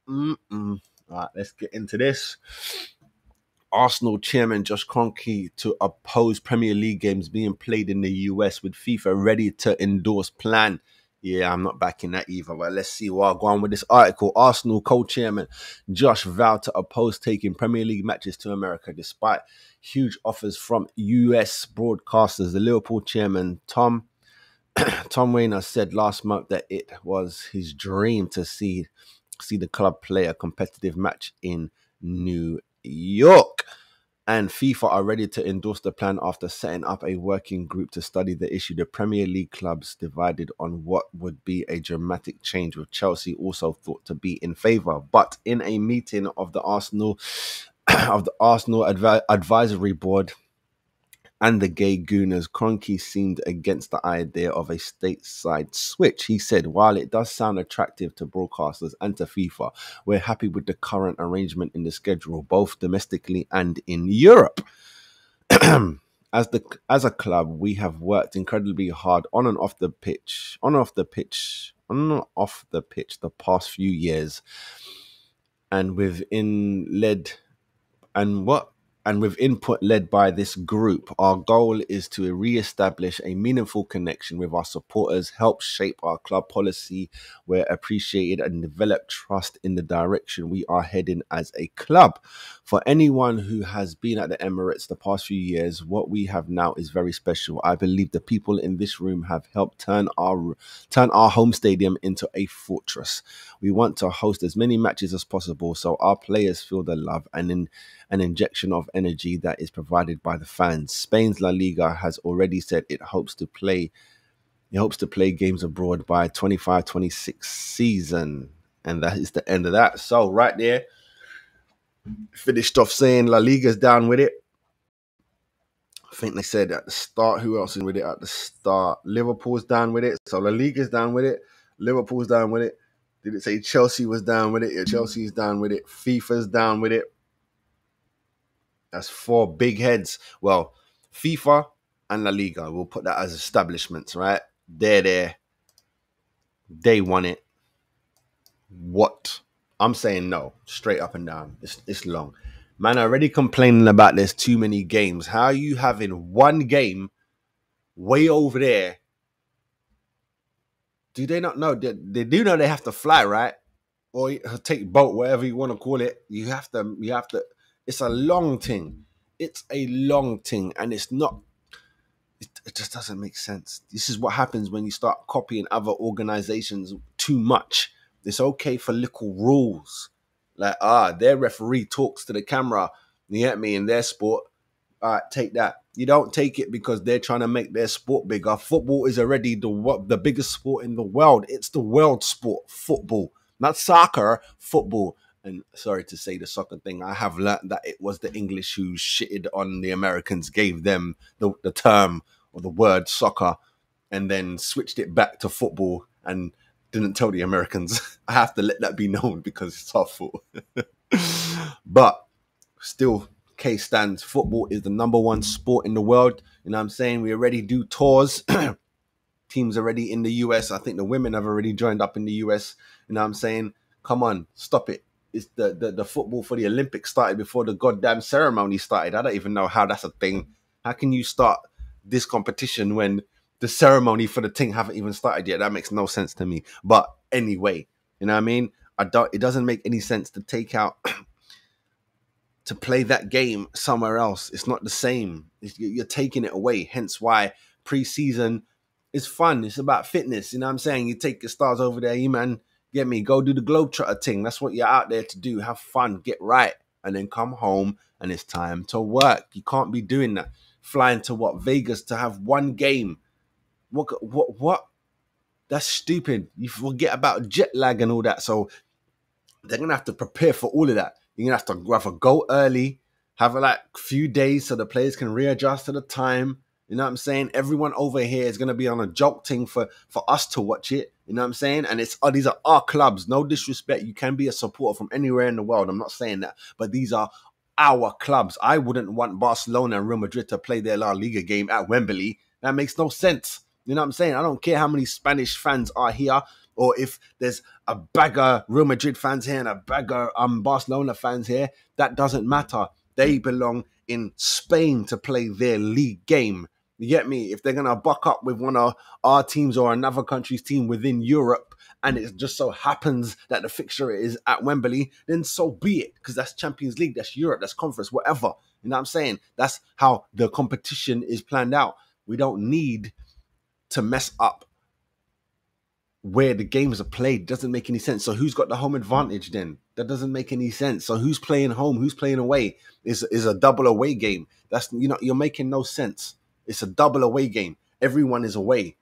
All right, let's get into this. Arsenal chairman Josh Kroenke to oppose Premier League games being played in the US with FIFA ready to endorse plan. Yeah, I'm not backing that either, but let's see where I'll go on with this article. Arsenal co-chairman Josh vowed to oppose taking Premier League matches to America despite huge offers from US broadcasters. The Liverpool chairman Tom Wenger said last month that it was his dream to see the club play a competitive match in New York. And FIFA are ready to endorse the plan after setting up a working group to study the issue. The Premier League clubs divided on what would be a dramatic change, with Chelsea also thought to be in favour. But in a meeting of the Arsenal advisory board and the gay Gooners, Kroenke seemed against the idea of a stateside switch. He said, while it does sound attractive to broadcasters and to FIFA, we're happy with the current arrangement in the schedule, both domestically and in Europe. As a club, we have worked incredibly hard on and off the pitch the past few years, and with input led by this group. Our goal is to re-establish a meaningful connection with our supporters, help shape our club policy where appreciated, and develop trust in the direction we are heading as a club. For anyone who has been at the Emirates the past few years, what we have now is very special. I believe the people in this room have helped turn our home stadium into a fortress. We want to host as many matches as possible so our players feel the love and an injection of energy that is provided by the fans. Spain's La Liga has already said it hopes to play games abroad by 25-26 season. And that is the end of that. So right there, finished off saying La Liga's down with it. I think they said at the start, who else is with it at the start? Liverpool's down with it. So La Liga's down with it. Liverpool's down with it. Did it say Chelsea was down with it? Yeah, Chelsea's down with it. FIFA's down with it. That's 4 big heads. Well, FIFA and La Liga, we'll put that as establishments, right? They're there. They want it. What? I'm saying no. Straight up and down. It's long. Man, I'm already complaining about there's too many games. How are you having one game way over there? Do they not know? They do know they have to fly, right? Or take boat, whatever you want to call it. You have to. It's a long thing. It's a long thing. And it's not. It just doesn't make sense. This is what happens when you start copying other organizations too much. It's okay for little rules. Like, their referee talks to the camera. You get me? In their sport. All right, take that. You don't take it because they're trying to make their sport bigger. Football is already the biggest sport in the world. It's the world sport, football. Not soccer, football. And sorry to say the soccer thing, I have learned that it was the English who shitted on the Americans, gave them the term or the word soccer, and then switched it back to football and didn't tell the Americans. I have to let that be known because it's our fault. But still, case stands. Football is the #1 sport in the world. You know what I'm saying? We already do tours. Teams already in the US. I think the women have already joined up in the US. You know what I'm saying? Come on, stop it. It's the football for the Olympics started before the goddamn ceremony started. I don't even know how that's a thing. How can you start this competition when the ceremony for the thing haven't even started yet? That makes no sense to me. But anyway, you know what I mean? It doesn't make any sense to take out to play that game somewhere else. It's not the same. You're taking it away. Hence why pre-season is fun. It's about fitness. You know what I'm saying? You take your stars over there, you man. Get me? Go do the Globetrotter thing. That's what you're out there to do. Have fun. Get right. And then come home and it's time to work. You can't be doing that. Flying to Vegas to have one game. What? That's stupid. You forget about jet lag and all that. So they're going to have to prepare for all of that. You're going to have to go early, have a few days so the players can readjust to the time. You know what I'm saying? Everyone over here is going to be on a joke thing for us to watch it. You know what I'm saying? And these are our clubs. No disrespect. You can be a supporter from anywhere in the world. I'm not saying that. But these are our clubs. I wouldn't want Barcelona and Real Madrid to play their La Liga game at Wembley. That makes no sense. You know what I'm saying? I don't care how many Spanish fans are here. or if there's a bag of Real Madrid fans here and a bag of Barcelona fans here, that doesn't matter. They belong in Spain to play their league game. You get me? If they're going to buck up with one of our teams or another country's team within Europe, and it just so happens that the fixture is at Wembley, then so be it, because that's Champions League, that's Europe, that's conference, whatever. You know what I'm saying? That's how the competition is planned out. We don't need to mess up where the games are played. Doesn't make any sense. So who's got the home advantage then? That doesn't make any sense. So who's playing home? Who's playing away? Is a double away game. That's, you know, you're making no sense. It's a double away game. Everyone is away.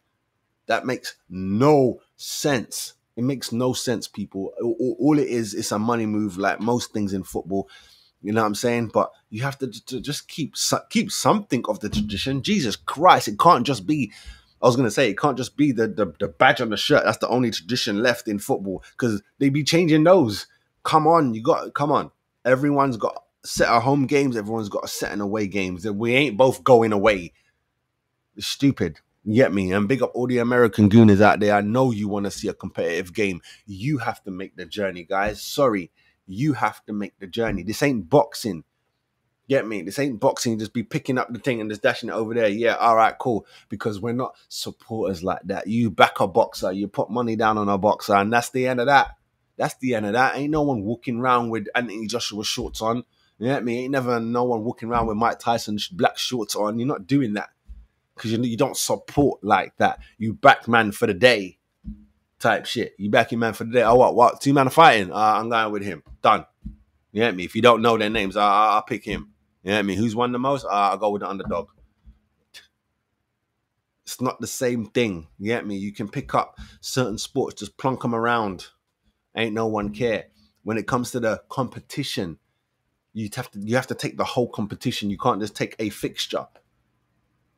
That makes no sense. It makes no sense, people. All it is, it's a money move, like most things in football. You know what I'm saying? But you have to just keep something of the tradition. Jesus Christ, it can't just be, I was going to say, it can't just be the badge on the shirt. That's the only tradition left in football, because they be changing those. Come on. Everyone's got a set of home games. Everyone's got a set of away games. And we ain't both going away. It's stupid. You get me? And big up all the American Gooners out there. I know you want to see a competitive game. You have to make the journey, guys. Sorry. You have to make the journey. This ain't boxing. Get me? This ain't boxing. Just be picking up the thing and just dashing it over there. Yeah, all right, cool. Because we're not supporters like that. You back a boxer. You put money down on a boxer. And that's the end of that. That's the end of that. Ain't no one walking around with Anthony Joshua shorts on. You get me? Ain't never no one walking around with Mike Tyson's black shorts on. You're not doing that. Because you don't support like that. You back man for the day type shit. You back your man for the day. Oh, what? Two man are fighting? I'm going with him. Done. You get me? If you don't know their names, I'll pick him. You get me? Who's won the most? I'll go with the underdog. It's not the same thing. You get me? You can pick up certain sports, just plonk them around. Ain't no one care. When it comes to the competition, you have to take the whole competition. You can't just take a fixture.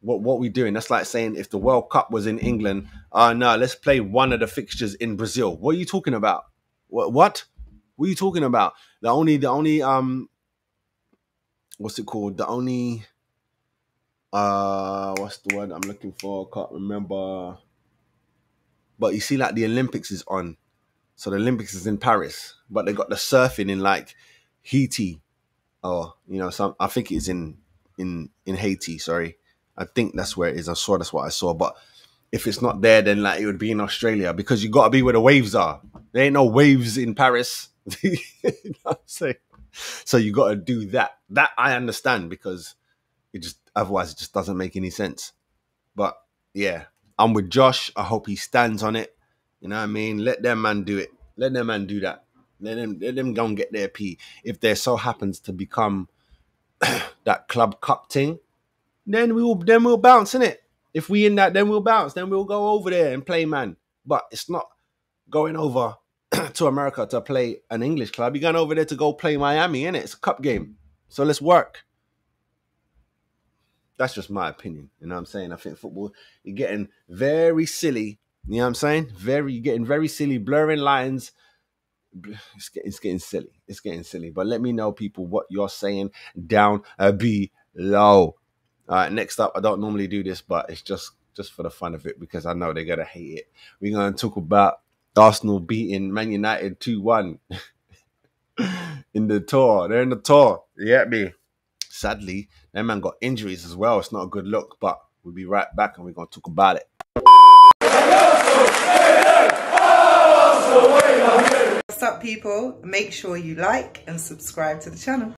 What we doing? That's like saying if the World Cup was in England, no, let's play one of the fixtures in Brazil. What are you talking about? What? What are you talking about? The only what's it called? The only what's the word I'm looking for? Can't remember. But you see, like the Olympics is on. So the Olympics is in Paris, but they got the surfing in like Haiti, or I think it's in Haiti, sorry. I think that's where it is. That's what I saw. But if it's not there, then like it would be in Australia, because you got to be where the waves are. There ain't no waves in Paris. You know what I'm saying? So you got to do that. That I understand, because otherwise it just doesn't make any sense. But yeah, I'm with Josh. I hope he stands on it. You know what I mean? Let their man do it. Let their man do that. Let them go and get their P. If there so happens to become that club cup thing, then we'll bounce, innit? If we in that, then we'll bounce. Then we'll go over there and play, man. But it's not going over to America to play an English club. You're going over there to go play Miami, innit? It's a cup game. So let's work. That's just my opinion. You know what I'm saying? I think football, you're getting very silly. You know what I'm saying? You're getting very silly, blurring lines. It's getting silly. It's getting silly. But let me know, people, what you're saying down below. All right, next up, I don't normally do this, but it's just for the fun of it, because I know they're going to hate it. We're going to talk about Arsenal beating Man United 2-1 in the tour. They're in the tour. You get me? Sadly, that man got injuries as well. It's not a good look, but we'll be right back and we're going to talk about it. What's up, people? Make sure you like and subscribe to the channel.